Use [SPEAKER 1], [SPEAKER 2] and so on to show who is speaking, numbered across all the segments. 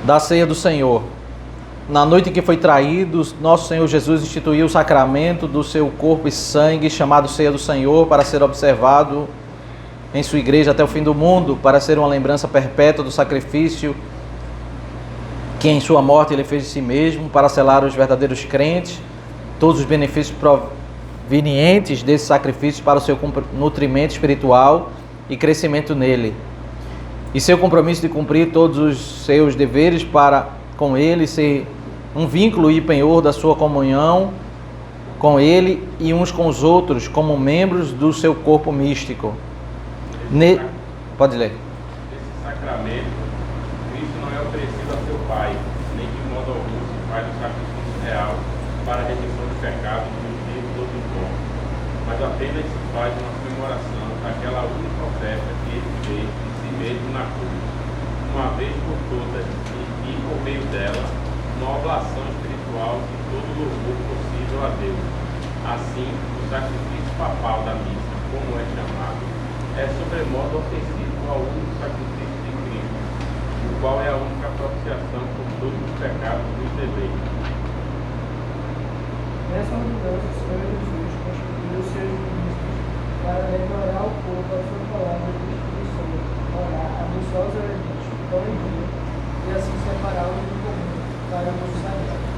[SPEAKER 1] da ceia do Senhor. Na noite em que foi traído, nosso Senhor Jesus instituiu o sacramento do seu corpo e sangue, chamado ceia do Senhor, para ser observado em sua igreja até o fim do mundo, para ser uma lembrança perpétua do sacrifício que em sua morte ele fez de si mesmo, para selar os verdadeiros crentes, todos os benefícios provenientes desse sacrifício para o seu nutrimento espiritual e crescimento nele. E seu compromisso de cumprir todos os seus deveres para com ele ser um vínculo e penhor da sua comunhão com ele e uns com os outros como membros do seu corpo místico. Pode ler.
[SPEAKER 2] Esse sacramento, Cristo não é oferecido a seu Pai, nem de modo algum se faz o sacrifício real para a remissão de pecados dos vivos ou dos mortos, mas apenas se faz uma comemoração daquela única oferta que ele fez de si mesmo na cruz, uma vez por todas, e por meio dela, uma oblação espiritual de todo louvor possível a Deus. Assim, o sacrifício papal da missa, como é chamado, é sobremodo ofensivo ao único sacrifício de Cristo, o qual é a única propiciação por todos os pecados dos eleitos.
[SPEAKER 3] Nessa mudança, o Senhor Jesus constituiu seus ministros para declarar ao povo a sua palavra de instituição, orar, abençoar os elementos, pão e vinho, e assim separá-los do comum para o uso sagrado.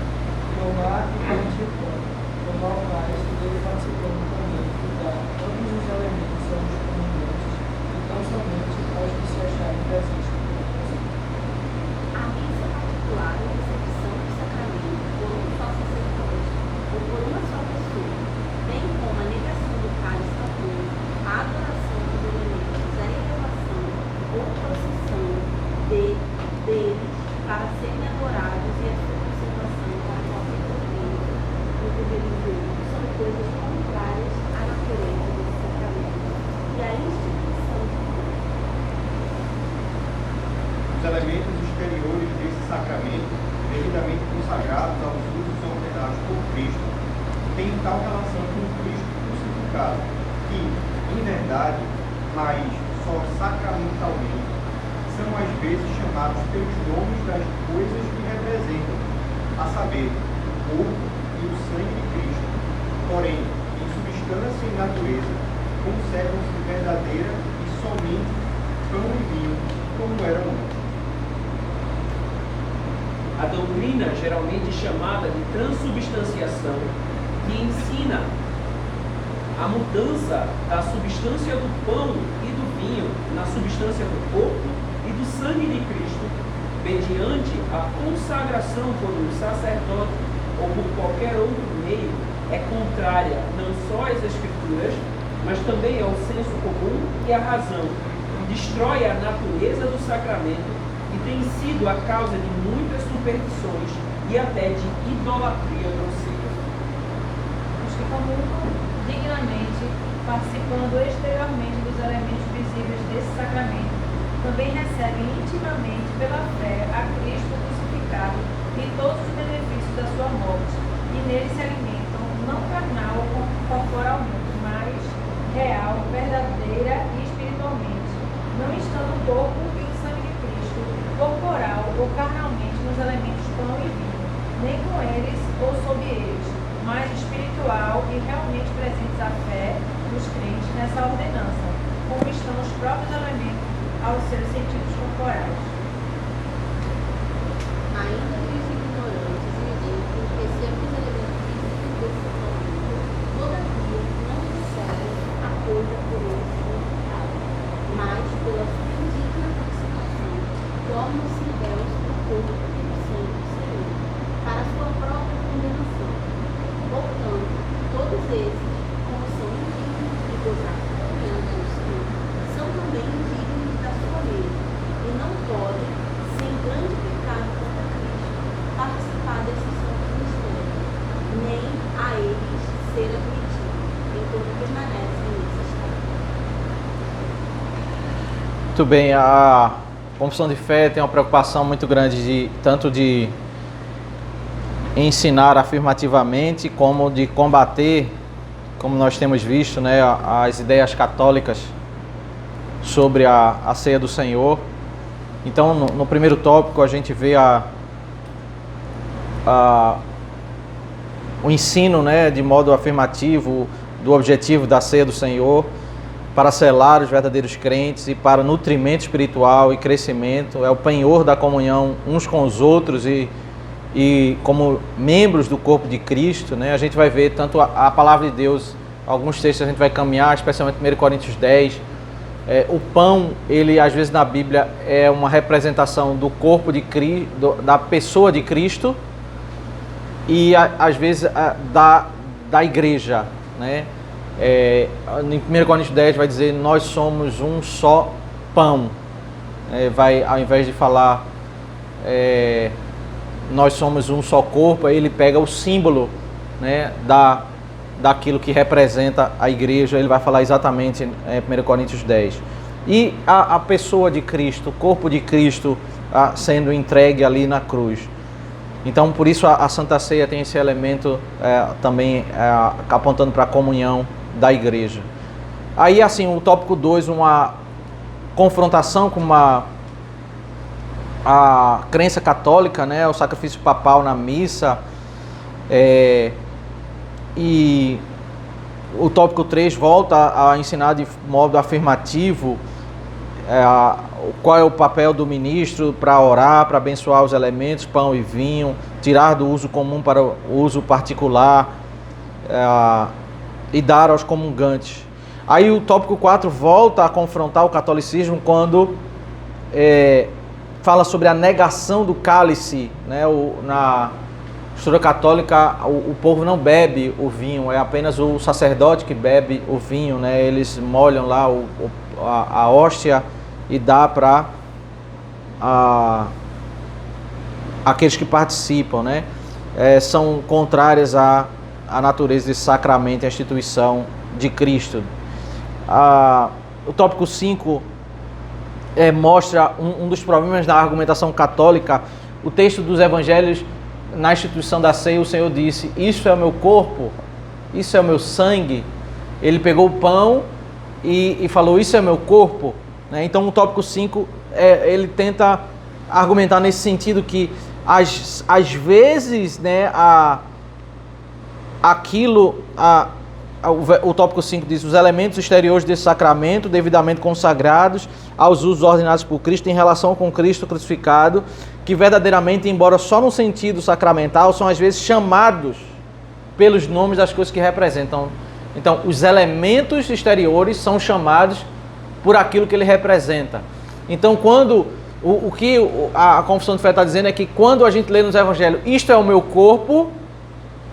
[SPEAKER 3] Tomar e partir o pão, tomar o cálice e dele participando também, e dar todos os elementos aos comungantes, e tão somente aos que se acharem presentes.
[SPEAKER 4] A missa particular é a recepção do sacramento por um só sacerdote ou por uma só pessoa, bem como a negação do cálice católico, a adoração dos elementos, a elevação ou procissão deles para serem adorados e a sua conservação para qualquer outro religioso são coisas contrárias à natureza desse sacramento e à instituição de Deus.
[SPEAKER 5] Os elementos exteriores desse sacramento, devidamente consagrados aos usos ordenados por Cristo, têm tal relação com Cristo crucificado, que, em verdade, mas só sacramentalmente, são às vezes chamados pelos nomes das coisas que representam, a saber, o corpo e o sangue de Cristo. Porém, em substância e natureza, conservam-se verdadeira e somente pão e vinho, como eram antes.
[SPEAKER 6] A doutrina, geralmente chamada de transubstanciação, que ensina a mudança da substância do pão e do vinho na substância do corpo e do sangue de Cristo, mediante a consagração por um sacerdote ou por qualquer outro meio, é contrária não só às Escrituras, mas também ao senso comum e à razão, e destrói a natureza do sacramento e tem sido a causa de muitas superstições e até de idolatria grosseira.
[SPEAKER 7] Os que comungam dignamente, participando exteriormente dos elementos visíveis desse sacramento, também recebem intimamente pela fé a Cristo crucificado e todos os benefícios da sua morte, e nele se alimentam, não carnal ou corporalmente, mas real, verdadeira e espiritualmente, não estando o corpo e o sangue de Cristo, corporal ou carnalmente nos elementos pão e vinho, nem com eles ou sob eles, mas espiritual e realmente presentes à fé dos crentes nessa ordenança, como estão os próprios elementos aos seus sentidos corporais.
[SPEAKER 4] Ainda que os ignorantes indiquem que esses elementos físicos desse sacramento, todavia, não disserem a coisa por eles significado, mas pela sua indigna participação, tornam-se réus do corpo e do sangue do Senhor, para a sua própria condenação. Portanto, todos esses, como são indignos de gozar confiança no Senhor, são também indignos da sua lei, e não podem, sem grande pecado contra Cristo, participar desses santos mistérios, nem a eles ser admitidos, enquanto permanecem nesse estado.
[SPEAKER 1] Muito bem, a confissão de fé tem uma preocupação muito grande tanto de ensinar afirmativamente como de combater, como nós temos visto, né, as ideias católicas sobre a ceia do Senhor. Então, no primeiro tópico, a gente vê o ensino, né, de modo afirmativo do objetivo da ceia do Senhor para selar os verdadeiros crentes e para nutrimento espiritual e crescimento. É o penhor da comunhão uns com os outros e como membros do corpo de Cristo, né? A gente vai ver tanto a palavra de Deus, alguns textos a gente vai caminhar, especialmente 1 Coríntios 10. O pão, ele às vezes na Bíblia é uma representação do corpo de Cristo, da pessoa de Cristo, e às vezes da igreja, né? Em 1 Coríntios 10 vai dizer: nós somos um só pão. Ao invés de falar nós somos um só corpo, aí ele pega o símbolo, né, daquilo que representa a igreja. Ele vai falar exatamente em 1 Coríntios 10. E a pessoa de Cristo, o corpo de Cristo sendo entregue ali na cruz. Então, por isso a Santa Ceia tem esse elemento também apontando para a comunhão da igreja. Aí, assim, o tópico 2, uma confrontação com a crença católica, né, o sacrifício papal na missa. E o tópico 3 volta a ensinar de modo afirmativo qual é o papel do ministro para orar, para abençoar os elementos, pão e vinho, tirar do uso comum para o uso particular e dar aos comungantes. Aí o tópico 4 volta a confrontar o catolicismo quando fala sobre a negação do cálice, né? Na história católica, o povo não bebe o vinho, é apenas o sacerdote que bebe o vinho, né? Eles molham lá a hóstia e dá para aqueles que participam, né? São contrárias à natureza desse sacramento, à instituição de Cristo. O tópico 5 mostra um dos problemas da argumentação católica. O texto dos evangelhos, na instituição da ceia, o Senhor disse: isso é o meu corpo, isso é o meu sangue. Ele pegou o pão e falou: isso é meu corpo, né? Então o tópico 5 ele tenta argumentar nesse sentido que às vezes, né, o tópico 5 diz: os elementos exteriores desse sacramento, devidamente consagrados aos usos ordenados por Cristo em relação com Cristo crucificado, que verdadeiramente, embora só no sentido sacramental, são às vezes chamados pelos nomes das coisas que representam. Então, os elementos exteriores são chamados por aquilo que ele representa. Então, quando o que a confissão de fé está dizendo é que quando a gente lê nos evangelhos: isto é o meu corpo,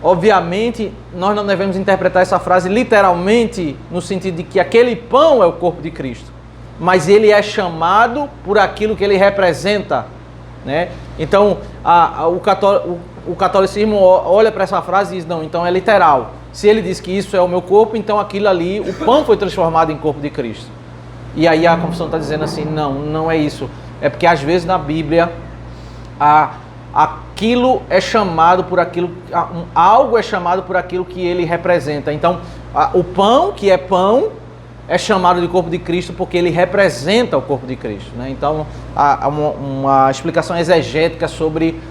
[SPEAKER 1] obviamente nós não devemos interpretar essa frase literalmente no sentido de que aquele pão é o corpo de Cristo, mas ele é chamado por aquilo que ele representa, né? Então o catolicismo olha para essa frase e diz: não, então é literal. Se ele diz que isso é o meu corpo, então aquilo ali, o pão foi transformado em corpo de Cristo. E aí a confissão está dizendo assim: não é isso. É porque às vezes na Bíblia aquilo é chamado por aquilo, algo é chamado por aquilo que ele representa. Então o pão, que é pão, é chamado de corpo de Cristo porque ele representa o corpo de Cristo, né? Então há uma explicação exegética sobre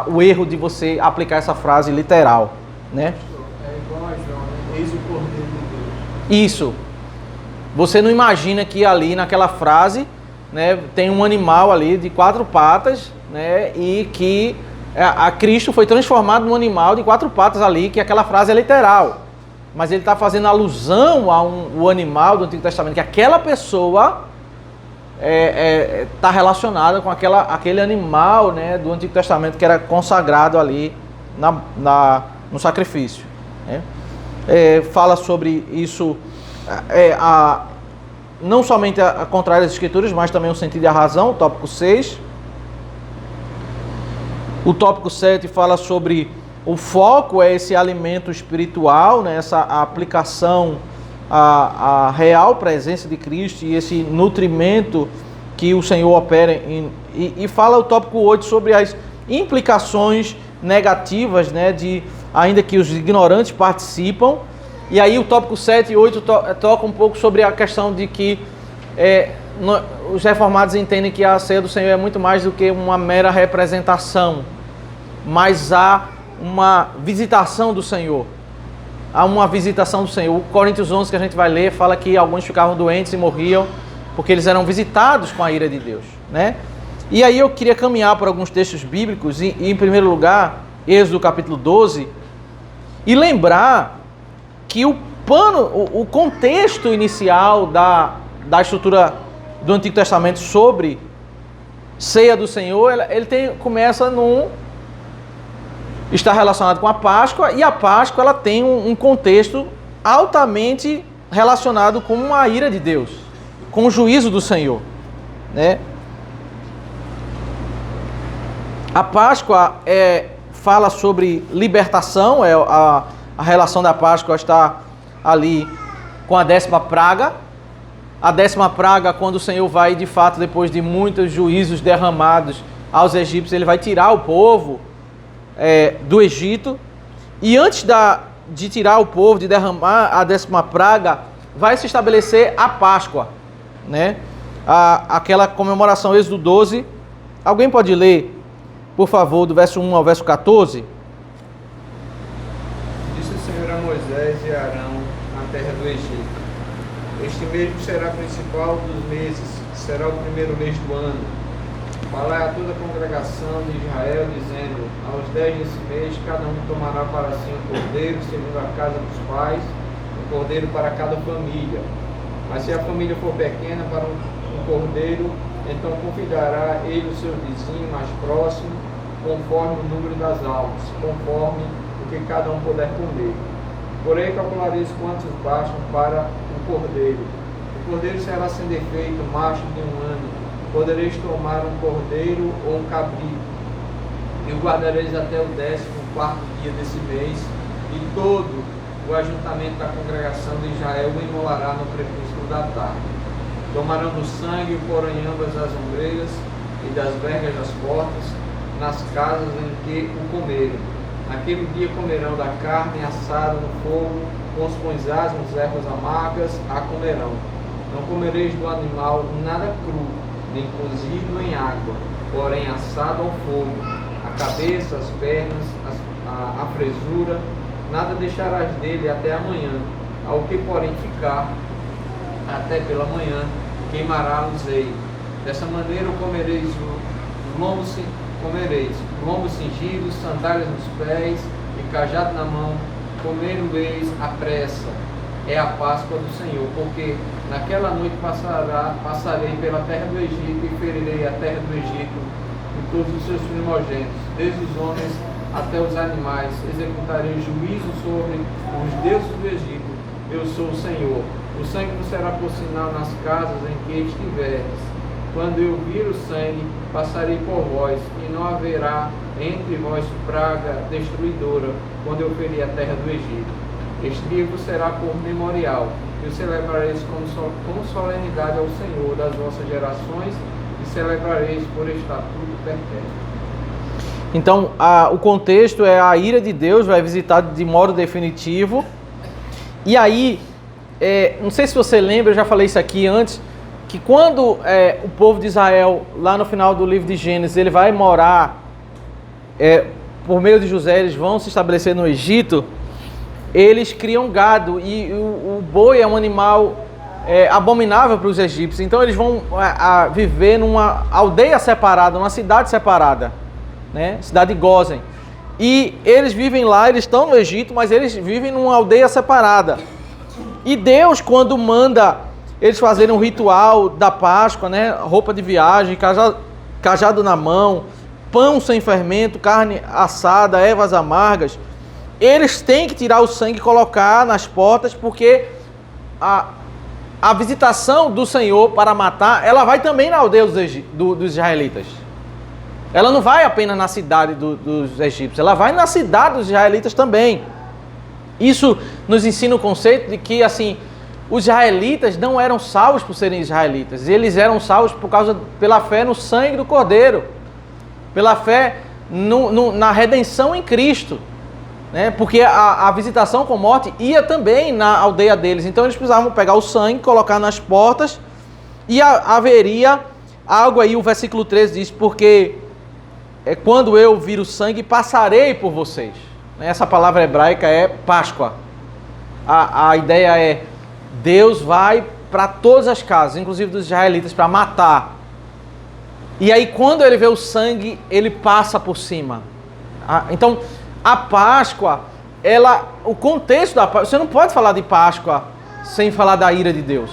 [SPEAKER 1] o erro de você aplicar essa frase literal, né?
[SPEAKER 3] É igual a João, né? Eis o Cordeiro de Deus.
[SPEAKER 1] Isso. Você não imagina que ali naquela frase, né, tem um animal ali de 4 patas, né, e que a Cristo foi transformado num animal de 4 patas ali, que aquela frase é literal. Mas ele está fazendo alusão ao animal do Antigo Testamento, que aquela pessoa está relacionada com aquele animal, né, do Antigo Testamento que era consagrado ali no sacrifício, né? Fala sobre isso, não somente a contrária das Escrituras, mas também o sentido e a razão, o tópico 6. O tópico 7 fala sobre o foco, esse alimento espiritual, né, essa aplicação à real presença de Cristo e esse nutrimento que o Senhor opera. E fala o tópico 8 sobre as implicações negativas, né, ainda que os ignorantes participam. E aí o tópico 7 e 8 toca um pouco sobre a questão de que os reformados entendem que a ceia do Senhor é muito mais do que uma mera representação, mas há uma visitação do Senhor. Há uma visitação do Senhor. O Coríntios 11 que a gente vai ler fala que alguns ficavam doentes e morriam porque eles eram visitados com a ira de Deus, né? E aí eu queria caminhar por alguns textos bíblicos e em primeiro lugar, Êxodo capítulo 12, e lembrar que o contexto inicial da estrutura do Antigo Testamento sobre ceia do Senhor, começa está relacionado com a Páscoa, e a Páscoa ela tem um contexto altamente relacionado com a ira de Deus, com o juízo do Senhor, né? A Páscoa fala sobre libertação, a relação da Páscoa está ali com a 10ª praga. A 10ª praga, quando o Senhor vai, de fato, depois de muitos juízos derramados aos egípcios, ele vai tirar o povo do Egito. E antes de tirar o povo, de derramar a 10ª praga, vai se estabelecer a Páscoa, né? Aquela comemoração, Êxodo 12. Alguém pode ler, por favor, do verso 1 ao verso 14?
[SPEAKER 8] Disse o Senhor a Moisés e a Arão na terra do Egito: Este mesmo será principal dos meses, será o primeiro mês do ano. Falai a toda a congregação de Israel, dizendo: Aos 10 desse mês, cada um tomará para si um cordeiro, segundo a casa dos pais, um cordeiro para cada família. Mas se a família for pequena para um cordeiro, então convidará ele o seu vizinho mais próximo, conforme o número das almas, conforme o que cada um puder comer. Porém, calculareis quantos bastam para um cordeiro. O cordeiro será sem defeito, macho de 1 ano. Podereis tomar um cordeiro ou um cabrito, e o guardareis até o 14º dia desse mês, e todo o ajuntamento da congregação de Israel o imolará no crepúsculo da tarde. Tomarão do sangue e o porão em ambas as ombreiras e das vergas das portas, nas casas em que o comerem. Naquele dia comerão da carne assada no fogo, com os pães asmos, ervas amargas, a comerão. Não comereis do animal nada cru, nem cozido em água, porém assado ao fogo, a cabeça, as pernas, a fresura, nada deixarás dele até amanhã. Ao que porém ficar até pela manhã, queimará o zeiro. Dessa maneira comereis o lombo cingido, sandálias nos pés e cajado na mão, comer-o-eis à pressa. É a Páscoa do Senhor, porque naquela noite passarei pela terra do Egito e ferirei a terra do Egito e todos os seus primogênitos, desde os homens até os animais. Executarei juízo sobre os deuses do Egito. Eu sou o Senhor. O sangue vos será por sinal nas casas em que estiveres. Quando eu vir o sangue, passarei por vós, e não haverá entre vós praga destruidora, quando eu ferir a terra do Egito. Este dia vos será por memorial, e o celebrareis como solenidade ao Senhor das vossas gerações, e celebrareis por estatuto perpétuo.
[SPEAKER 1] Então, o contexto é a ira de Deus vai visitar de modo definitivo. E aí, não sei se você lembra, eu já falei isso aqui antes, que quando o povo de Israel, lá no final do livro de Gênesis, ele vai morar, por meio de José, eles vão se estabelecer no Egito, eles criam gado, e o boi é um animal abominável para os egípcios. Então eles vão viver numa aldeia separada, numa cidade separada, né? Cidade de Gósen. E eles vivem lá, eles estão no Egito, mas eles vivem numa aldeia separada. E Deus, quando manda eles fazerem um ritual da Páscoa, né? Roupa de viagem, cajado na mão, pão sem fermento, carne assada, ervas amargas, eles têm que tirar o sangue e colocar nas portas, porque a visitação do Senhor para matar, ela vai também na aldeia dos israelitas. Ela não vai apenas na cidade dos egípcios, ela vai na cidade dos israelitas também. Isso nos ensina o conceito de que, assim, os israelitas não eram salvos por serem israelitas, eles eram salvos pela fé no sangue do Cordeiro, pela fé na redenção em Cristo, né? Porque a visitação com morte ia também na aldeia deles, então eles precisavam pegar o sangue, colocar nas portas E haveria algo aí, o versículo 13 diz, porque quando eu vir o sangue, passarei por vocês. Essa palavra hebraica é Páscoa. A ideia é, Deus vai para todas as casas, inclusive dos israelitas, para matar. E aí quando ele vê o sangue, ele passa por cima. Então, a Páscoa, o contexto da Páscoa, você não pode falar de Páscoa sem falar da ira de Deus.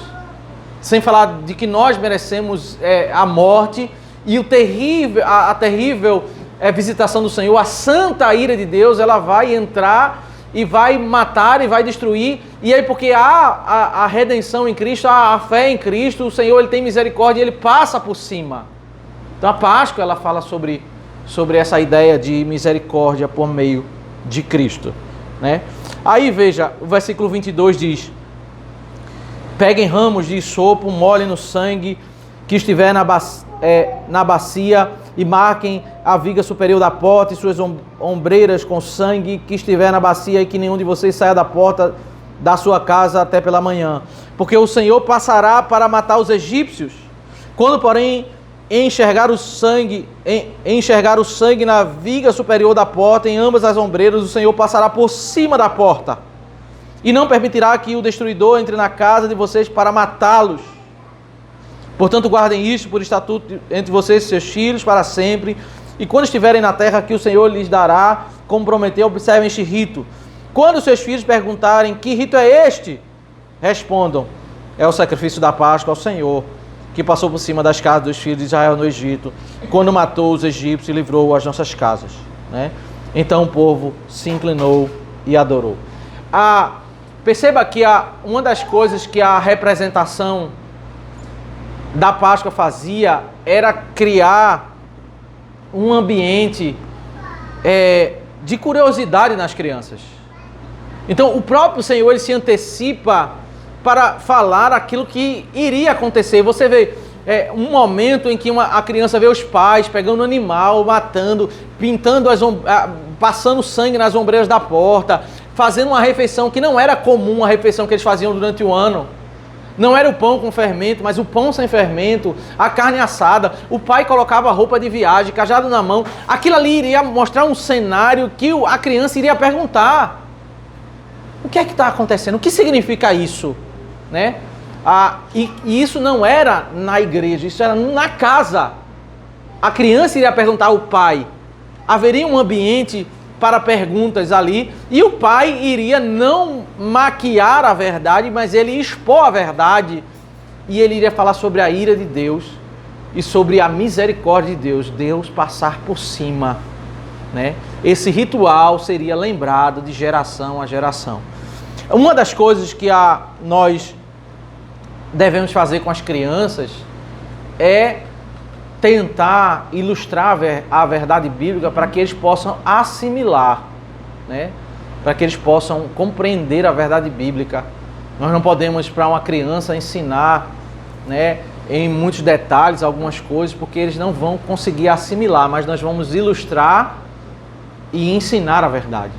[SPEAKER 1] Sem falar de que nós merecemos a morte e a terrível visitação do Senhor, a santa ira de Deus, ela vai entrar e vai matar e vai destruir. E aí porque há a redenção em Cristo, há a fé em Cristo, o Senhor ele tem misericórdia e ele passa por cima. Então a Páscoa ela fala sobre essa ideia de misericórdia por meio de Cristo, né? Aí veja, o versículo 22 diz: peguem ramos de isopo, molhem no sangue que estiver na bacia e marquem a viga superior da porta e suas ombreiras com sangue que estiver na bacia, e que nenhum de vocês saia da porta da sua casa até pela manhã. Porque o Senhor passará para matar os egípcios. Quando, porém, enxergar o sangue na viga superior da porta, em ambas as ombreiras, o Senhor passará por cima da porta. E não permitirá que o destruidor entre na casa de vocês para matá-los. Portanto, guardem isto por estatuto entre vocês e seus filhos para sempre. E quando estiverem na terra que o Senhor lhes dará, como prometeu, observem este rito. Quando seus filhos perguntarem: que rito é este? Respondam: é o sacrifício da Páscoa ao Senhor, que passou por cima das casas dos filhos de Israel no Egito, quando matou os egípcios e livrou as nossas casas, né? Então o povo se inclinou e adorou. Perceba que uma das coisas que a representação da Páscoa fazia era criar um ambiente de curiosidade nas crianças. Então o próprio Senhor ele se antecipa para falar aquilo que iria acontecer. Você vê um momento em que a criança vê os pais pegando um animal, matando, pintando, passando sangue nas ombreiras da porta, fazendo uma refeição que não era comum, a refeição que eles faziam durante o ano. Não era o pão com fermento, mas o pão sem fermento, a carne assada. O pai colocava roupa de viagem, cajado na mão. Aquilo ali iria mostrar um cenário que a criança iria perguntar: o que é que está acontecendo? O que significa isso? Né? E isso não era na igreja, isso era na casa. A criança iria perguntar ao pai. Haveria um ambiente para perguntas ali, e o pai iria não maquiar a verdade, mas ele ia expor a verdade, e ele iria falar sobre a ira de Deus e sobre a misericórdia de Deus, Deus passar por cima, né? Esse ritual seria lembrado de geração a geração. Uma das coisas que nós devemos fazer com as crianças é tentar ilustrar a verdade bíblica para que eles possam assimilar, né? Para que eles possam compreender a verdade bíblica. Nós não podemos, para uma criança, ensinar, né, em muitos detalhes algumas coisas, porque eles não vão conseguir assimilar, mas nós vamos ilustrar e ensinar a verdade.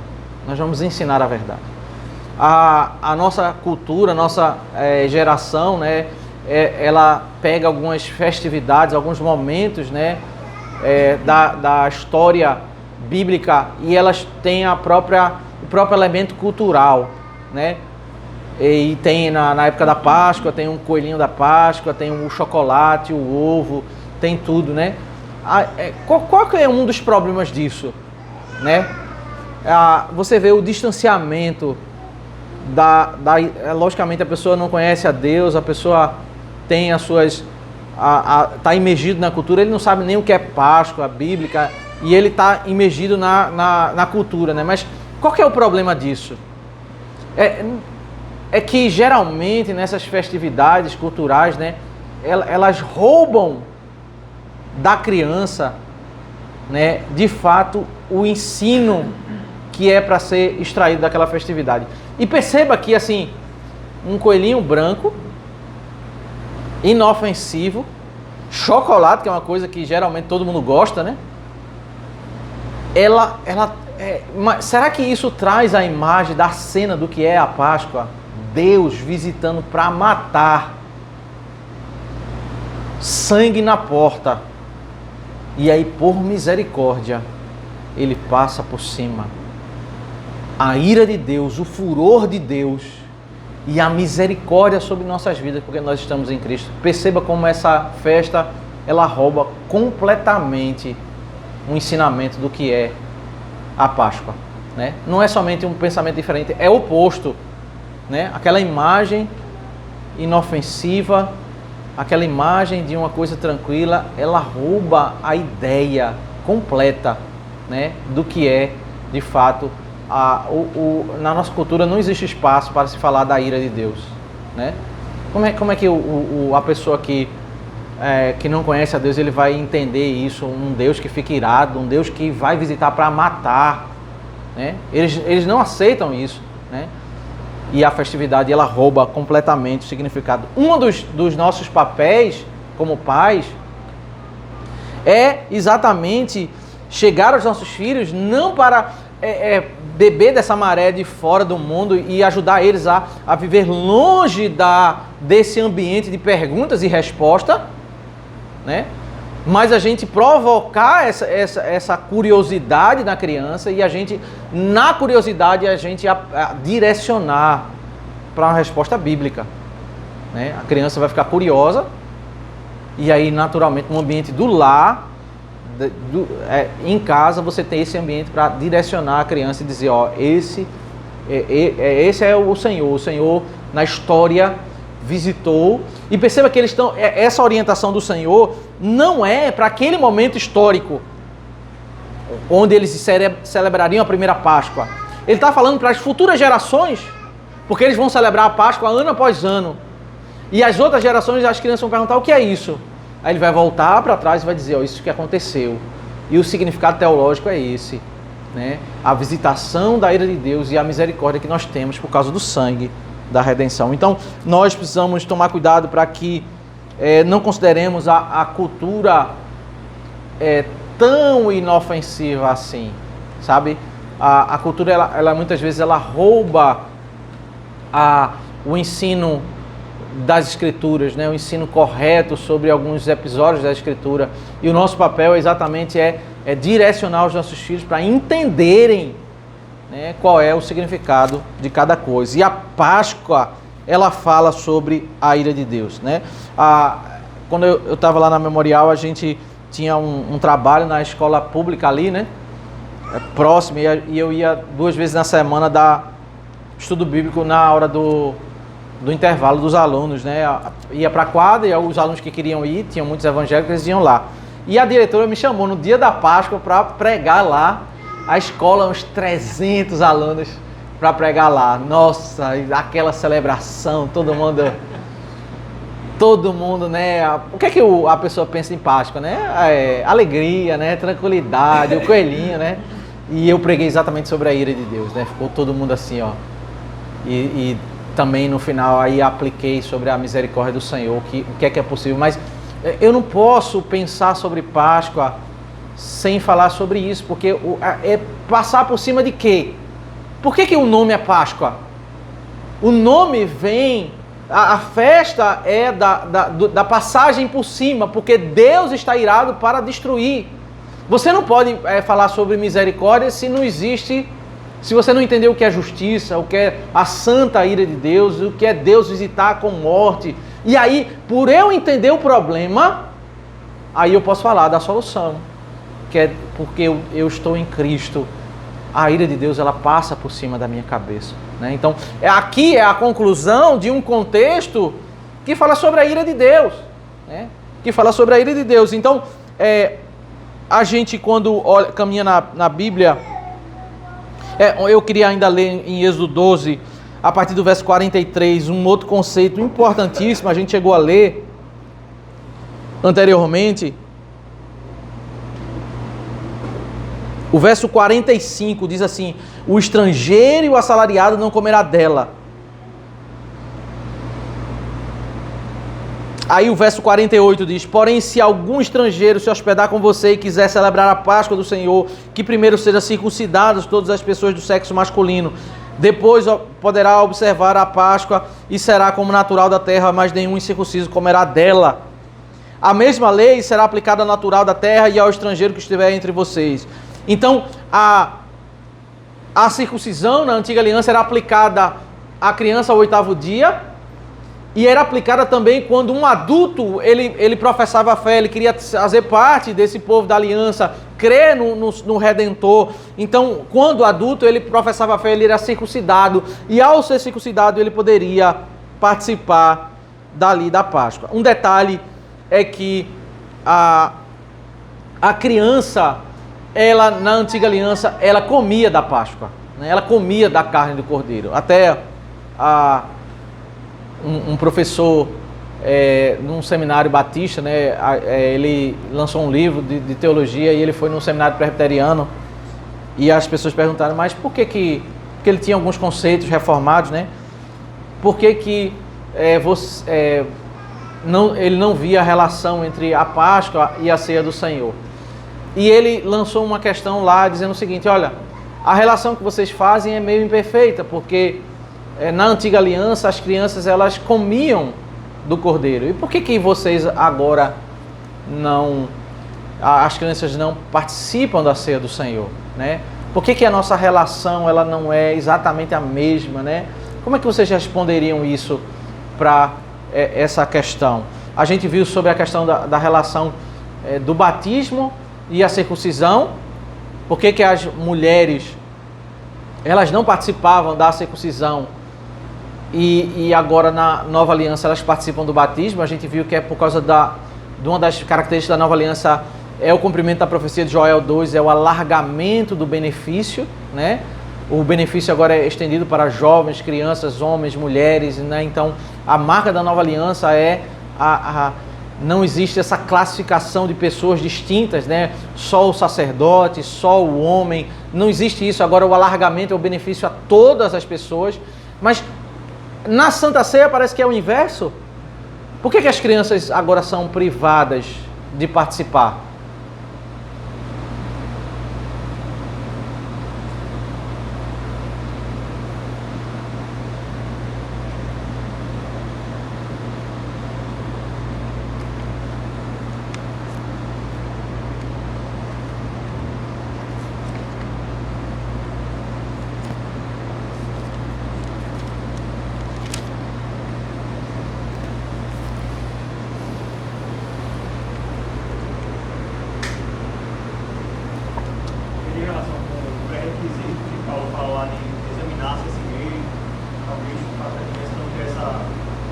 [SPEAKER 1] Nós vamos ensinar a verdade. A nossa cultura, a nossa geração, né, ela pega algumas festividades, alguns momentos, né, da história bíblica, e elas têm o próprio elemento cultural, né? E tem na época da Páscoa, tem um coelhinho da Páscoa, tem o chocolate, o ovo, tem tudo, né? Qual é um dos problemas disso, né? Você vê o distanciamento logicamente a pessoa não conhece a Deus, a pessoa tem as suas... está imergido na cultura, ele não sabe nem o que é Páscoa bíblica, e ele está imergido na cultura, né? Mas qual que é o problema disso? É que geralmente nessas festividades culturais, né, elas roubam da criança, né, de fato, o ensino que é para ser extraído daquela festividade. E perceba que, assim, um coelhinho branco, inofensivo, chocolate, que é uma coisa que geralmente todo mundo gosta, né? Será que isso traz a imagem da cena do que é a Páscoa? Deus visitando para matar. sangue na porta. E aí, por misericórdia, ele passa por cima. A ira de Deus, o furor de Deus e a misericórdia sobre nossas vidas, porque nós estamos em Cristo. Perceba como essa festa, ela rouba completamente um ensinamento do que é a Páscoa, né? Não é somente um pensamento diferente, é oposto, né? Aquela imagem inofensiva, aquela imagem de uma coisa tranquila, ela rouba a ideia completa, né, do que é, de fato, na nossa cultura não existe espaço para se falar da ira de Deus, né? Como é que a pessoa que não conhece a Deus, ele vai entender isso? Um Deus que fica irado, um Deus que vai visitar para matar, né? Eles não aceitam isso, né? E a festividade, ela rouba completamente o significado. Um dos nossos papéis como pais é exatamente chegar aos nossos filhos não para beber dessa maré de fora do mundo e ajudar eles a viver longe desse ambiente de perguntas e respostas, né? Mas a gente provocar essa curiosidade na criança e a gente, na curiosidade, a gente direcionar para uma resposta bíblica, né? A criança vai ficar curiosa e aí, naturalmente, no ambiente do lar, em casa, você tem esse ambiente para direcionar a criança e dizer, ó, esse é o Senhor na história visitou. E perceba que essa orientação do Senhor não é para aquele momento histórico onde eles celebrariam a primeira Páscoa. Ele está falando para as futuras gerações, porque eles vão celebrar a Páscoa ano após ano. E as outras gerações, as crianças vão perguntar, o que é isso? Aí ele vai voltar para trás e vai dizer, ó, isso que aconteceu. E o significado teológico é esse, né? A visitação da ira de Deus e a misericórdia que nós temos por causa do sangue da redenção. Então, nós precisamos tomar cuidado para que não consideremos a cultura tão inofensiva assim, sabe? A cultura, ela muitas vezes, ela rouba o ensino das Escrituras, né? O ensino correto sobre alguns episódios da Escritura. E o nosso papel exatamente é direcionar os nossos filhos para entenderem, né, qual é o significado de cada coisa. E a Páscoa, ela fala sobre a ira de Deus, né? Quando eu estava lá na Memorial, a gente tinha um trabalho na escola pública ali, né? Próximo, e eu ia 2 vezes na semana dar estudo bíblico na hora do intervalo dos alunos, né? Ia para a quadra e os alunos que queriam ir, tinham muitos evangélicos, eles iam lá. E a diretora me chamou no dia da Páscoa para pregar lá. A escola, uns 300 alunos para pregar lá. Nossa, aquela celebração, todo mundo, né? O que é que a pessoa pensa em Páscoa, né? Alegria, né? Tranquilidade, o coelhinho, né? E eu preguei exatamente sobre a ira de Deus, né? Ficou todo mundo assim, ó. E também no final aí apliquei sobre a misericórdia do Senhor, o que é possível. Mas eu não posso pensar sobre Páscoa sem falar sobre isso, porque é passar por cima de quê? Por que o nome é Páscoa? O nome vem, a festa é da passagem por cima, porque Deus está irado para destruir. Você não pode falar sobre misericórdia se não existe, se você não entender o que é justiça, o que é a santa ira de Deus, o que é Deus visitar com morte. E aí, por eu entender o problema, aí eu posso falar da solução. Que é porque eu estou em Cristo, a ira de Deus, ela passa por cima da minha cabeça, né? Então, aqui é a conclusão de um contexto que fala sobre a ira de Deus, né? Que fala sobre a ira de Deus. Então, a gente, quando caminha na Bíblia, eu queria ainda ler em Êxodo 12, a partir do verso 43, um outro conceito importantíssimo, a gente chegou a ler anteriormente. O verso 45 diz assim: o estrangeiro e o assalariado não comerá dela. Aí o verso 48 diz: porém, se algum estrangeiro se hospedar com você e quiser celebrar a Páscoa do Senhor, que primeiro sejam circuncidadas todas as pessoas do sexo masculino, depois poderá observar a Páscoa e será como natural da terra, mas nenhum incircunciso comerá dela. A mesma lei será aplicada ao natural da terra e ao estrangeiro que estiver entre vocês. Então, a circuncisão na antiga aliança era aplicada à criança ao 8º dia, e era aplicada também quando um adulto, ele professava a fé, ele queria fazer parte desse povo da aliança, crer no Redentor. Então, quando adulto, ele professava a fé, ele era circuncidado, e ao ser circuncidado, ele poderia participar dali da Páscoa. Um detalhe é que a criança, ela na antiga aliança, ela comia da Páscoa, né? Ela comia da carne do cordeiro. Até um professor num seminário batista, né, ele lançou um livro de teologia, e ele foi num seminário presbiteriano, e as pessoas perguntaram, mas por que porque ele tinha alguns conceitos reformados, né? Por que ele não via a relação entre a Páscoa e a ceia do Senhor? E ele lançou uma questão lá dizendo o seguinte: olha, a relação que vocês fazem é meio imperfeita, porque na antiga aliança as crianças elas comiam do cordeiro. E por que vocês agora as crianças não participam da ceia do Senhor, né? Por que a nossa relação ela não é exatamente a mesma, né? Como é que vocês responderiam isso para essa questão? A gente viu sobre a questão da relação do batismo e a circuncisão. Por que as mulheres elas não participavam da circuncisão e agora na nova aliança elas participam do batismo? A gente viu que é por causa de uma das características da nova aliança é o cumprimento da profecia de Joel 2, é o alargamento do benefício, né? O benefício agora é estendido para jovens, crianças, homens, mulheres, né? Então, a marca da nova aliança é não existe essa classificação de pessoas distintas, né? Só o sacerdote, só o homem, não existe isso. Agora o alargamento é o benefício a todas as pessoas. Mas na Santa Ceia parece que é o inverso. Por que as crianças agora são privadas de participar?
[SPEAKER 5] Em relação com o pré-requisito que Paulo fala lá de examinar-se a si mesmo, talvez o fato da criança não ter essa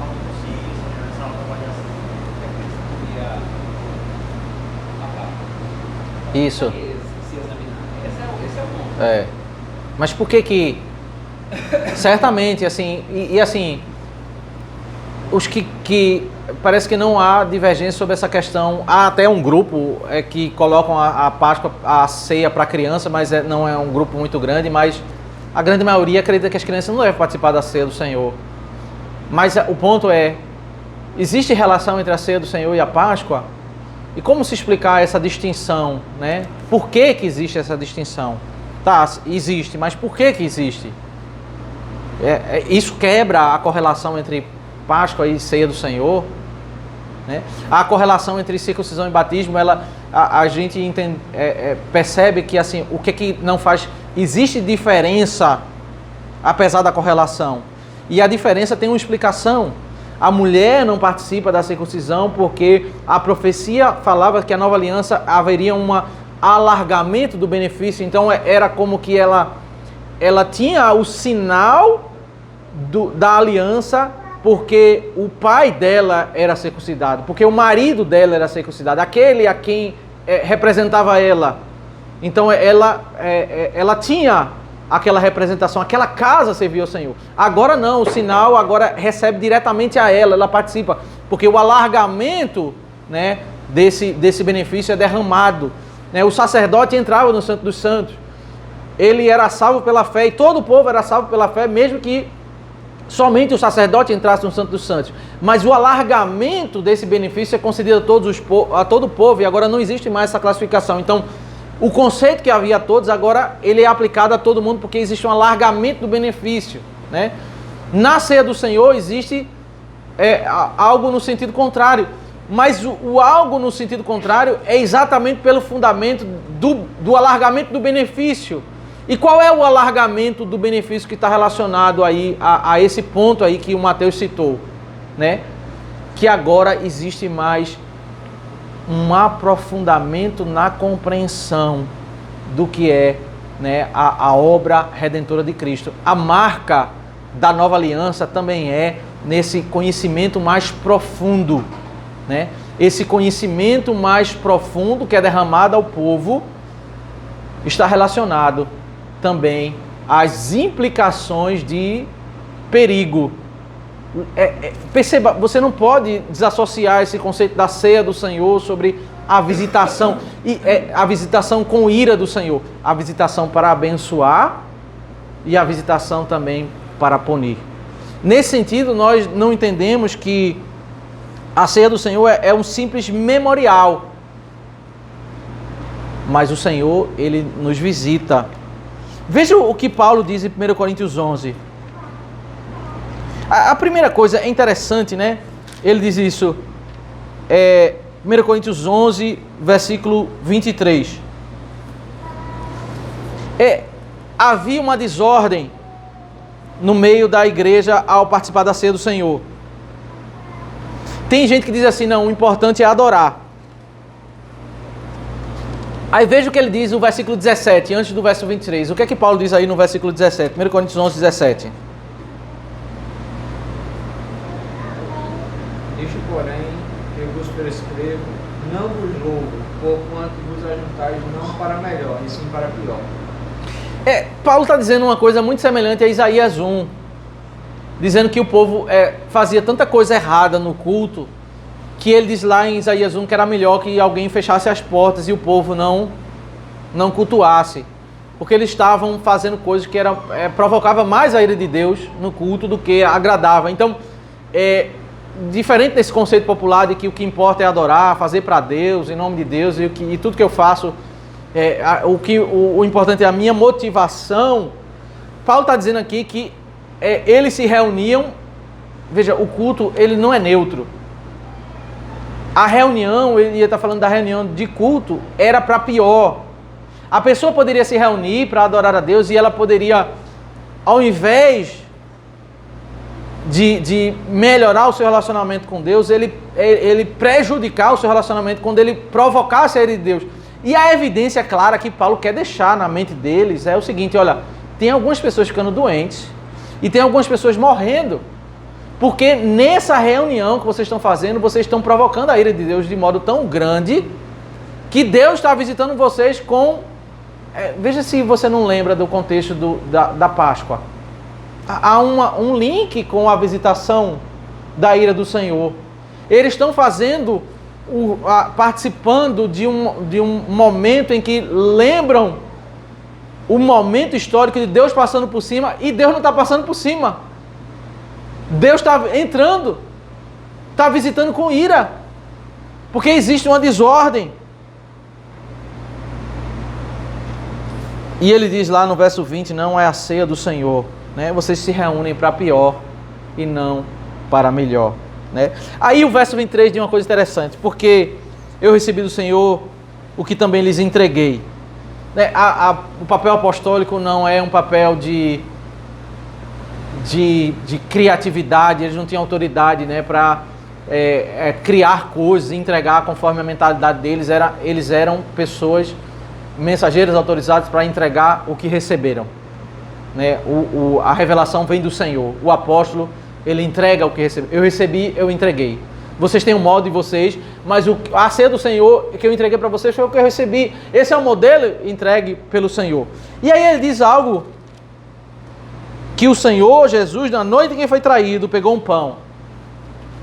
[SPEAKER 5] autoconsciência, né, essa autoavaliação.
[SPEAKER 1] Isso.
[SPEAKER 6] Se examinar. Esse é o ponto.
[SPEAKER 1] Mas por que certamente, assim, e assim, os que parece que não há divergência sobre essa questão. Há até um grupo que colocam a Páscoa, a ceia para a criança, mas não é um grupo muito grande, mas a grande maioria acredita que as crianças não devem participar da ceia do Senhor. Mas o ponto é, existe relação entre a ceia do Senhor e a Páscoa? E como se explicar essa distinção, né? Por que existe essa distinção? Tá, existe, mas por que existe? Isso quebra a correlação entre Páscoa e ceia do Senhor, né? A correlação entre circuncisão e batismo, a gente entende, percebe que assim, o que não faz, existe diferença apesar da correlação, e a diferença tem uma explicação. A mulher não participa da circuncisão porque a profecia falava que a nova aliança haveria um alargamento do benefício, então era como que ela tinha o sinal da aliança, porque o pai dela era circuncidado, porque o marido dela era circuncidado, aquele a quem representava ela. Então ela tinha aquela representação, aquela casa servia ao Senhor. Agora não, o sinal agora recebe diretamente a ela participa, porque o alargamento, né, desse benefício é derramado, né? O sacerdote entrava no Santo dos Santos, ele era salvo pela fé, e todo o povo era salvo pela fé, mesmo que somente o sacerdote entrasse no Santo dos Santos. Mas o alargamento desse benefício é concedido a todo o povo, e agora não existe mais essa classificação. Então, o conceito que havia a todos, agora ele é aplicado a todo mundo, porque existe um alargamento do benefício, né? Na ceia do Senhor existe algo no sentido contrário. Mas o algo no sentido contrário é exatamente pelo fundamento do alargamento do benefício. E qual é o alargamento do benefício que está relacionado aí a esse ponto aí que o Mateus citou, né? Que agora existe mais um aprofundamento na compreensão do que é, né, a obra redentora de Cristo. A marca da nova aliança também é nesse conhecimento mais profundo, né? Esse conhecimento mais profundo que é derramado ao povo está relacionado também às implicações de perigo. Perceba, você não pode desassociar esse conceito da ceia do Senhor sobre a visitação, e a visitação com ira do Senhor, a visitação para abençoar e a visitação também para punir. Nesse sentido, nós não entendemos que a ceia do Senhor é um simples memorial, mas o Senhor, Ele nos visita. Veja o que Paulo diz em 1 Coríntios 11. A primeira coisa é interessante, né? Ele diz isso, 1 Coríntios 11, versículo 23. Havia uma desordem no meio da igreja ao participar da ceia do Senhor. Tem gente que diz assim, não, o importante é adorar. Aí veja o que ele diz no versículo 17, antes do verso 23. O que é que Paulo diz aí no versículo 17? 1 Coríntios 11, 17.
[SPEAKER 8] Isto, porém, eu vos prescrevo, não vos louvo, porquanto vos ajuntais não para melhor, e sim para pior.
[SPEAKER 1] Paulo está dizendo uma coisa muito semelhante a Isaías 1, dizendo que o povo fazia tanta coisa errada no culto, que ele diz lá em Isaías 1 que era melhor que alguém fechasse as portas e o povo não cultuasse, porque eles estavam fazendo coisas que provocava mais a ira de Deus no culto do que agradava. Então, diferente desse conceito popular de que o que importa é adorar, fazer para Deus, em nome de Deus, e tudo que eu faço, o importante é a minha motivação. Paulo está dizendo aqui que eles se reuniam. Veja, o culto ele não é neutro. A reunião, ele ia estar falando da reunião de culto, era para pior. A pessoa poderia se reunir para adorar a Deus e ela poderia, ao invés de melhorar o seu relacionamento com Deus, ele prejudicar o seu relacionamento quando ele provocasse a ira de Deus. E a evidência clara que Paulo quer deixar na mente deles é o seguinte, olha, tem algumas pessoas ficando doentes e tem algumas pessoas morrendo, porque nessa reunião que vocês estão fazendo, vocês estão provocando a ira de Deus de modo tão grande que Deus está visitando vocês com... veja se você não lembra do contexto da Páscoa. Há um link com a visitação da ira do Senhor. Eles estão fazendo, participando de um momento em que lembram o momento histórico de Deus passando por cima, e Deus não está passando por cima. Deus está entrando, está visitando com ira, porque existe uma desordem. E ele diz lá no verso 20, não é a ceia do Senhor, né? Vocês se reúnem para pior e não para melhor, né? Aí o verso 23 diz uma coisa interessante, porque eu recebi do Senhor o que também lhes entreguei, né? O papel apostólico não é um papel de criatividade, eles não tinham autoridade, né, para criar coisas e entregar conforme a mentalidade deles. Eles eram pessoas, mensageiros autorizados para entregar o que receberam, né? A revelação vem do Senhor. O apóstolo, ele entrega o que recebeu. Eu recebi, eu entreguei. Vocês têm um modo de vocês, mas a ceia do Senhor que eu entreguei para vocês foi o que eu recebi. Esse é o modelo entregue pelo Senhor. E aí ele diz algo, que o Senhor Jesus, na noite em que foi traído, pegou um pão.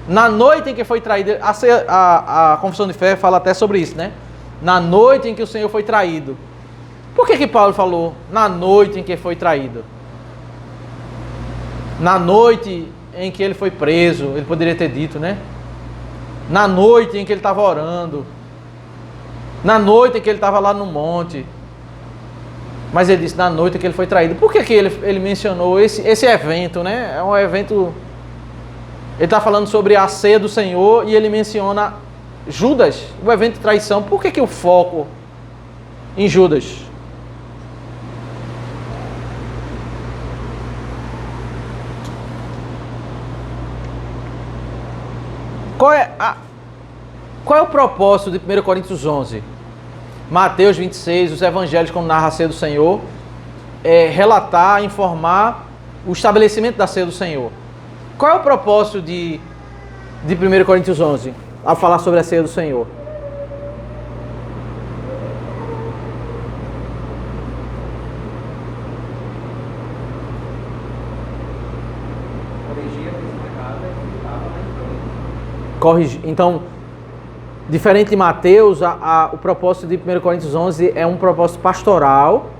[SPEAKER 1] Na noite em que foi traído, a confissão de fé fala até sobre isso, né? Na noite em que o Senhor foi traído. Por que Paulo falou na noite em que foi traído? Na noite em que ele foi preso, ele poderia ter dito, né? Na noite em que ele estava orando. Na noite em que ele estava lá no monte. Mas ele disse na noite que ele foi traído. Por que ele mencionou esse evento, né? É um evento... Ele está falando sobre a ceia do Senhor e ele menciona Judas, o evento de traição, por que o foco em Judas? Qual é o propósito de 1 Coríntios 11? Mateus 26, os evangelhos, quando narra a ceia do Senhor, relatar, informar o estabelecimento da ceia do Senhor. Qual é o propósito de 1 Coríntios 11, ao falar sobre a ceia do Senhor?
[SPEAKER 6] Corrigir a questão errada que estava lá em Crônicas.
[SPEAKER 1] Corrigir. Então, diferente de Mateus, o propósito de 1 Coríntios 11 é um propósito pastoral.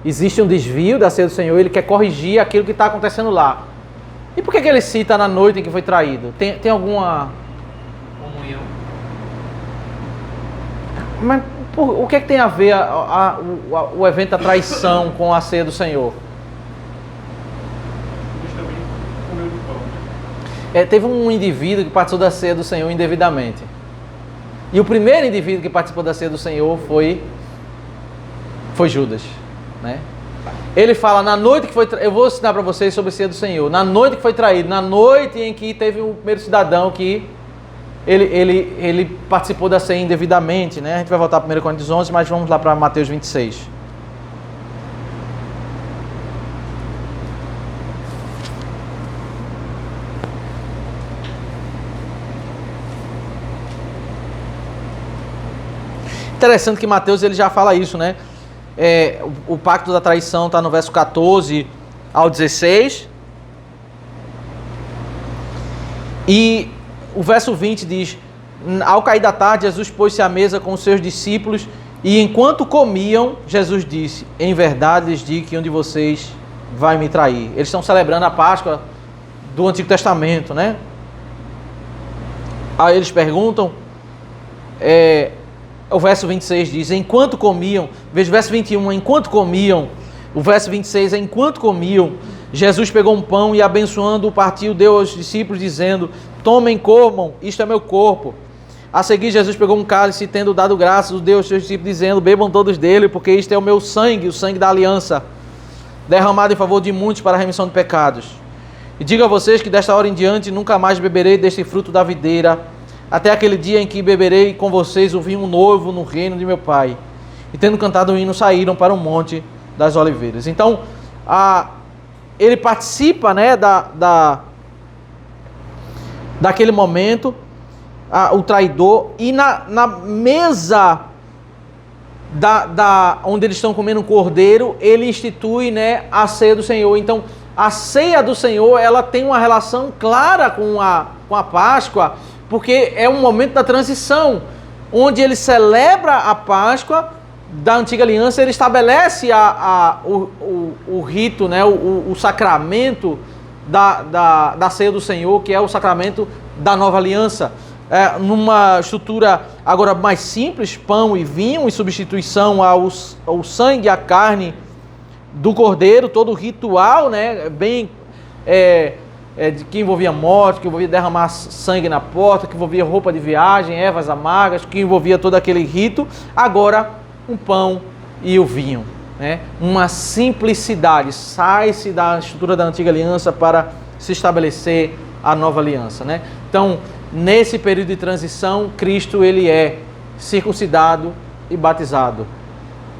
[SPEAKER 1] Existe um desvio da ceia do Senhor, ele quer corrigir aquilo que está acontecendo lá. E por que ele cita na noite em que foi traído? Tem alguma
[SPEAKER 6] Comunhão.
[SPEAKER 1] Mas o que é que tem a ver o evento da traição com a ceia do Senhor?
[SPEAKER 2] Justamente comeu do pão.
[SPEAKER 1] Teve um indivíduo que participou da ceia do Senhor indevidamente. E o primeiro indivíduo que participou da ceia do Senhor foi Judas, né? Ele fala, na noite que foi eu vou ensinar para vocês sobre a ceia do Senhor. Na noite que foi traído, na noite em que teve o primeiro cidadão que ele participou da ceia indevidamente, né? A gente vai voltar para 1 Coríntios 11, mas vamos lá para Mateus 26. Interessante que Mateus ele já fala isso, né? O pacto da traição está no verso 14 ao 16. E o verso 20 diz: ao cair da tarde, Jesus pôs-se à mesa com os seus discípulos, e enquanto comiam, Jesus disse: em verdade lhes digo que um de vocês vai me trair. Eles estão celebrando a Páscoa do Antigo Testamento, né? Aí eles perguntam, o verso 26 diz, enquanto comiam, veja o verso 21, enquanto comiam, o verso 26, enquanto comiam, Jesus pegou um pão e abençoando-o, partiu, deu aos discípulos, dizendo, tomem, comam, isto é meu corpo. A seguir, Jesus pegou um cálice e, tendo dado graças, o deu aos seus discípulos, dizendo, bebam todos dele, porque isto é o meu sangue, o sangue da aliança, derramado em favor de muitos para a remissão de pecados. E digo a vocês que desta hora em diante nunca mais beberei deste fruto da videira, até aquele dia em que beberei com vocês o vinho novo no reino de meu Pai. E tendo cantado o hino, saíram para o Monte das Oliveiras. Então, ele participa, né, daquele momento, o traidor, e na mesa onde eles estão comendo um cordeiro, ele institui, né, a ceia do Senhor. Então, a ceia do Senhor, ela tem uma relação clara com a Páscoa, porque é um momento da transição, onde ele celebra a Páscoa da Antiga Aliança, ele estabelece o rito, né, o sacramento da ceia do Senhor, que é o sacramento da Nova Aliança. Numa estrutura agora mais simples, pão e vinho, em substituição ao sangue e à carne do cordeiro, todo o ritual, né, bem... que envolvia morte, que envolvia derramar sangue na porta, que envolvia roupa de viagem, ervas amargas, que envolvia todo aquele rito. Agora, um pão e o vinho, né? Uma simplicidade, sai-se da estrutura da Antiga Aliança para se estabelecer a Nova Aliança, né? Então, nesse período de transição, Cristo ele é circuncidado e batizado.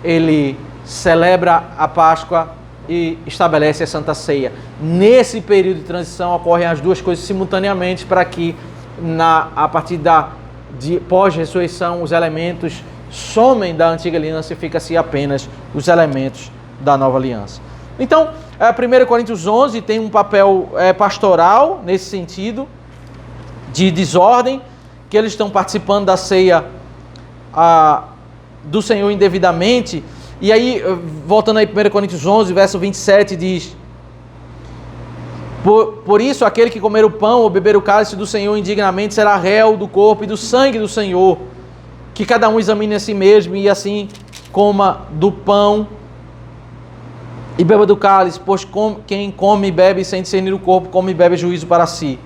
[SPEAKER 1] Ele celebra a Páscoa e estabelece a Santa Ceia. Nesse período de transição ocorrem as duas coisas simultaneamente para que a partir de pós-ressurreição os elementos somem da Antiga Aliança e fica-se apenas os elementos da Nova Aliança. Então, 1 Coríntios 11 tem um papel pastoral nesse sentido, de desordem, que eles estão participando da ceia do Senhor indevidamente. E aí, voltando aí 1 Coríntios 11, verso 27, diz: Por isso, aquele que comer o pão ou beber o cálice do Senhor indignamente será réu do corpo e do sangue do Senhor. Que cada um examine a si mesmo e assim coma do pão e beba do cálice, pois quem come e bebe sem discernir o corpo, come e bebe juízo para si.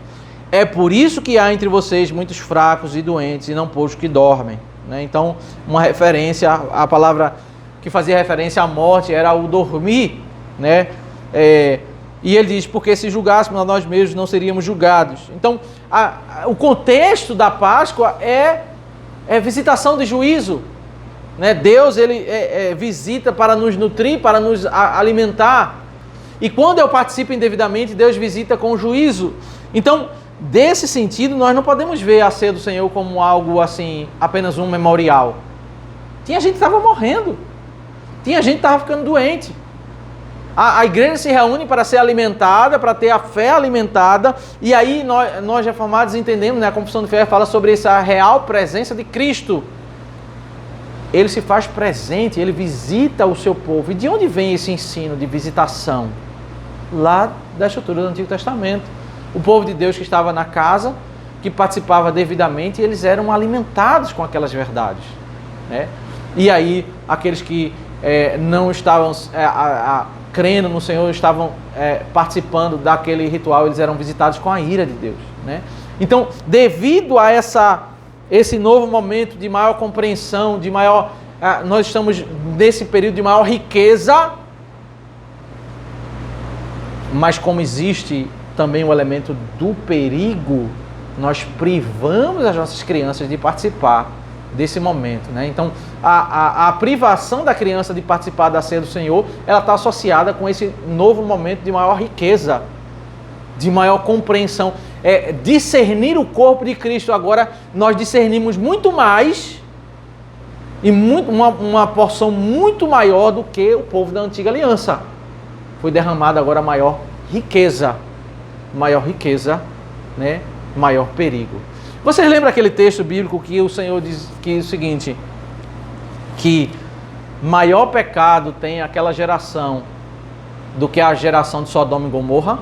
[SPEAKER 1] É por isso que há entre vocês muitos fracos e doentes e não poucos que dormem. Né? Então, uma referência, a palavra que fazia referência à morte era o dormir. Né? E ele diz, porque se julgássemos a nós mesmos não seríamos julgados. Então, o contexto da Páscoa é visitação de juízo. Né? Deus ele visita para nos nutrir, para nos alimentar. E quando eu participo indevidamente, Deus visita com juízo. Então, desse sentido, nós não podemos ver a ceia do Senhor como algo assim, apenas um memorial. Tinha gente que estava morrendo. Tinha gente que estava ficando doente. A igreja se reúne para ser alimentada, para ter a fé alimentada. E aí nós reformados entendemos, né? A Confissão de Fé fala sobre essa real presença de Cristo. Ele se faz presente, ele visita o seu povo. E de onde vem esse ensino de visitação? Lá da estrutura do Antigo Testamento. O povo de Deus que estava na casa, que participava devidamente, eles eram alimentados com aquelas verdades. Né? E aí, aqueles que não estavam crendo no Senhor, estavam participando daquele ritual, eles eram visitados com a ira de Deus. Né? Então, devido a esse novo momento de maior compreensão, de maior... nós estamos nesse período de maior riqueza, mas como existe também o elemento do perigo, nós privamos as nossas crianças de participar desse momento. Né? Então, a privação da criança de participar da ceia do Senhor, ela está associada com esse novo momento de maior riqueza, de maior compreensão. Discernir o corpo de Cristo. Agora, nós discernimos muito mais e uma porção muito maior do que o povo da antiga aliança. Foi derramada agora maior riqueza, né? Maior perigo. Vocês lembram aquele texto bíblico que o Senhor diz que é o seguinte, que maior pecado tem aquela geração do que a geração de Sodoma e Gomorra,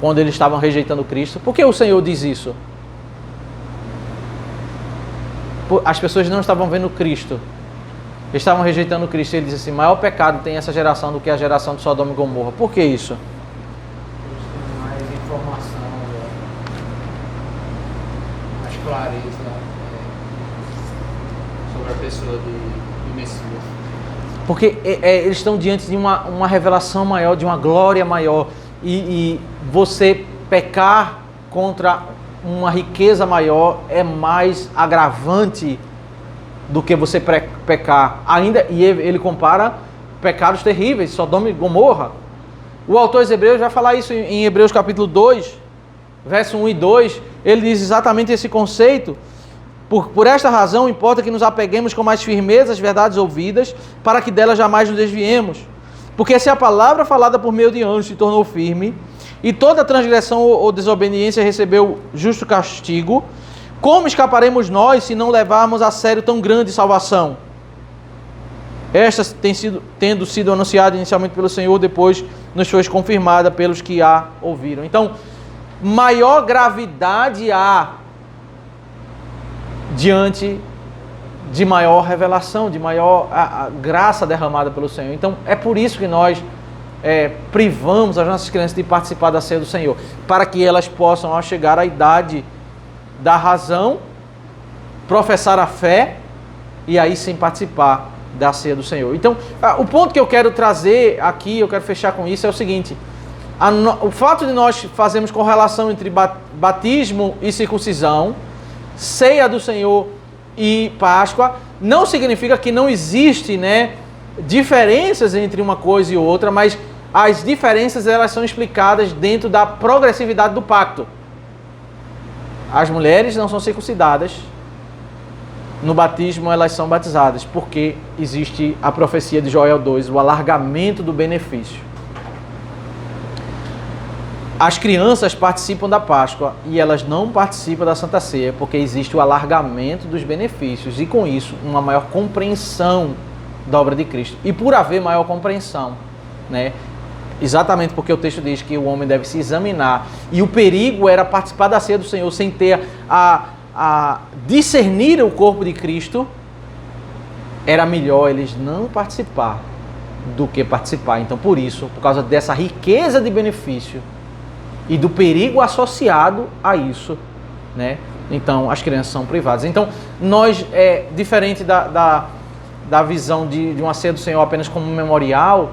[SPEAKER 1] quando eles estavam rejeitando Cristo? Por que o Senhor diz isso? As pessoas não estavam vendo Cristo, estavam rejeitando Cristo. Ele diz assim, maior pecado tem essa geração do que a geração de Sodoma e Gomorra. Por que isso?
[SPEAKER 8] Eles têm mais informação, mais clareza sobre a pessoa do Messias.
[SPEAKER 1] Porque eles estão diante de uma revelação maior, de uma glória maior. E você pecar contra uma riqueza maior é mais agravante do que você pecar. E ele compara pecados terríveis, Sodoma e Gomorra. O autor dos Hebreus vai falar isso em Hebreus capítulo 2, verso 1 e 2. Ele diz exatamente esse conceito. Por esta razão, importa que nos apeguemos com mais firmeza às verdades ouvidas, para que delas jamais nos desviemos. Porque se a palavra falada por meio de anjos se tornou firme, e toda transgressão ou desobediência recebeu justo castigo, como escaparemos nós se não levarmos a sério tão grande salvação? Esta tendo sido anunciada inicialmente pelo Senhor, depois nos foi confirmada pelos que a ouviram. Então, maior gravidade há diante de maior revelação, de maior graça derramada pelo Senhor. Então, é por isso que nós privamos as nossas crianças de participar da ceia do Senhor, para que elas possam, ao chegar à idade da razão, professar a fé e aí sim participar da ceia do Senhor. Então, o ponto que eu quero trazer aqui, eu quero fechar com isso, é o seguinte: o fato de nós fazermos correlação entre batismo e circuncisão, ceia do Senhor e Páscoa, não significa que não existe, né, diferenças entre uma coisa e outra, mas as diferenças elas são explicadas dentro da progressividade do pacto. As mulheres não são circuncidadas, no batismo elas são batizadas, porque existe a profecia de Joel 2, o alargamento do benefício. As crianças participam da Páscoa e elas não participam da Santa Ceia, porque existe o alargamento dos benefícios e com isso uma maior compreensão da obra de Cristo. E por haver maior compreensão, né, exatamente porque o texto diz que o homem deve se examinar, e o perigo era participar da ceia do Senhor sem ter a discernir o corpo de Cristo, era melhor eles não participar do que participar. Então, por isso, por causa dessa riqueza de benefício, e do perigo associado a isso, né? Então, as crianças são privadas. Então, nós, diferente da visão de uma ceia do Senhor apenas como um memorial,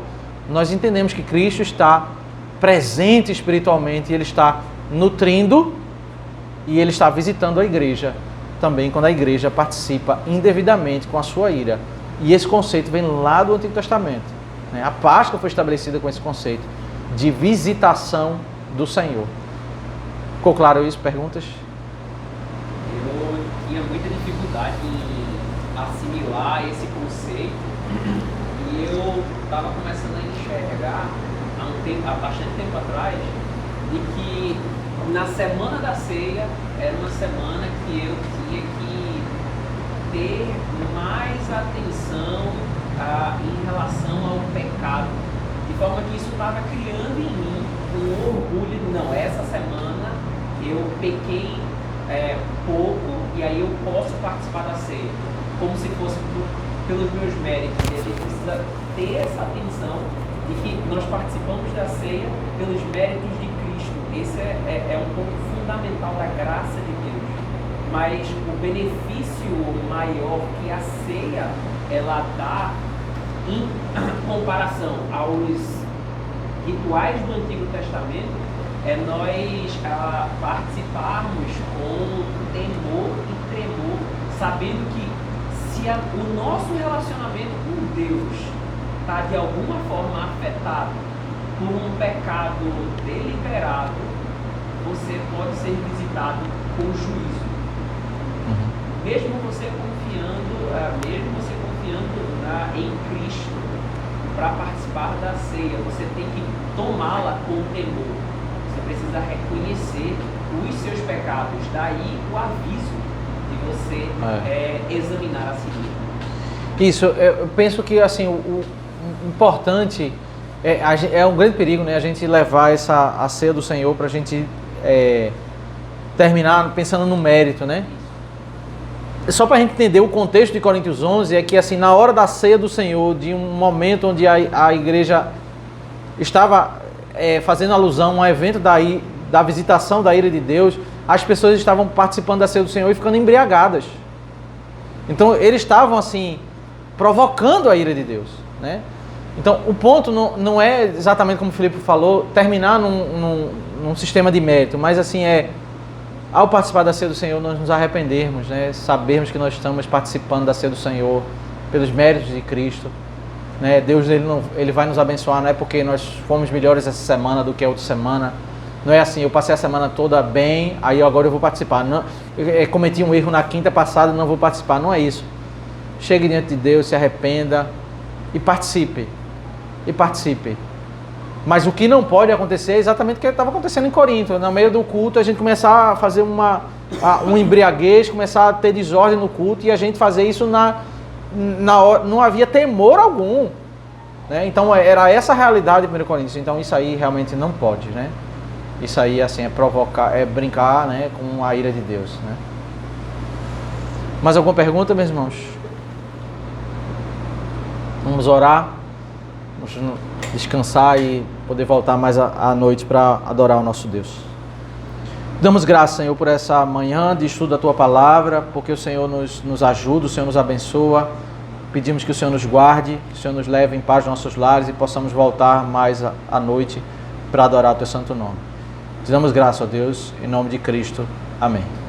[SPEAKER 1] nós entendemos que Cristo está presente espiritualmente, e Ele está nutrindo e Ele está visitando a igreja também quando a igreja participa indevidamente com a sua ira. E esse conceito vem lá do Antigo Testamento, né? A Páscoa foi estabelecida com esse conceito de visitação do Senhor. Ficou claro isso? Perguntas?
[SPEAKER 6] Eu tinha muita dificuldade em assimilar esse conceito e eu estava começando a enxergar há bastante tempo atrás de que na semana da ceia era uma semana que eu tinha que ter mais atenção em relação ao pecado, de forma que isso estava criando em mim um orgulho de não, essa semana eu pequei pouco e aí eu posso participar da ceia, como se fosse pelos meus méritos. E a gente precisa ter essa atenção de que nós participamos da ceia pelos méritos de Cristo. Esse é um ponto fundamental da graça de Deus. Mas o benefício maior que a ceia ela dá em comparação aos rituais do Antigo Testamento é nós participarmos com temor e tremor, sabendo que se o nosso relacionamento com Deus está de alguma forma afetado por um pecado deliberado, você pode ser visitado com juízo. Mesmo você confiando em Cristo para participar da ceia, você tem que tomá-la com temor. Você precisa reconhecer os seus pecados. Daí o aviso de você examinar a si mesmo.
[SPEAKER 1] Isso, eu penso que assim, o importante é um grande perigo, né? A gente levar a ceia do Senhor para a gente terminar pensando no mérito, né? Só para a gente entender o contexto de Coríntios 11, é que assim, na hora da ceia do Senhor, de um momento onde a igreja estava fazendo alusão a um evento da visitação da ira de Deus, as pessoas estavam participando da ceia do Senhor e ficando embriagadas. Então, eles estavam assim, provocando a ira de Deus, né? Então, o ponto não é exatamente como o Filipe falou, terminar num sistema de mérito, mas assim, ao participar da ceia do Senhor, nós nos arrependermos, né? Sabermos que nós estamos participando da ceia do Senhor pelos méritos de Cristo, né? Deus ele vai nos abençoar, não é porque nós fomos melhores essa semana do que a outra semana. Não é assim, eu passei a semana toda bem, aí agora eu vou participar. Não, eu cometi um erro na quinta passada, não vou participar. Não é isso. Chegue diante de Deus, se arrependa e participe. E participe. Mas o que não pode acontecer é exatamente o que estava acontecendo em Corinto. No meio do culto, a gente começar a fazer um embriaguez, começar a ter desordem no culto, e a gente fazer isso na hora, não havia temor algum, né? Então era essa a realidade de 1 Coríntios. Então isso aí realmente não pode, né? Isso aí assim, é provocar, é brincar, né, com a ira de Deus, né? Mais alguma pergunta, meus irmãos? Vamos orar, vamos descansar e poder voltar mais à noite para adorar o nosso Deus. Damos graças, Senhor, por essa manhã de estudo da Tua Palavra, porque o Senhor nos ajuda, o Senhor nos abençoa. Pedimos que o Senhor nos guarde, que o Senhor nos leve em paz aos nossos lares e possamos voltar mais à noite para adorar o Teu santo nome. Te damos graças, ó Deus, em nome de Cristo. Amém.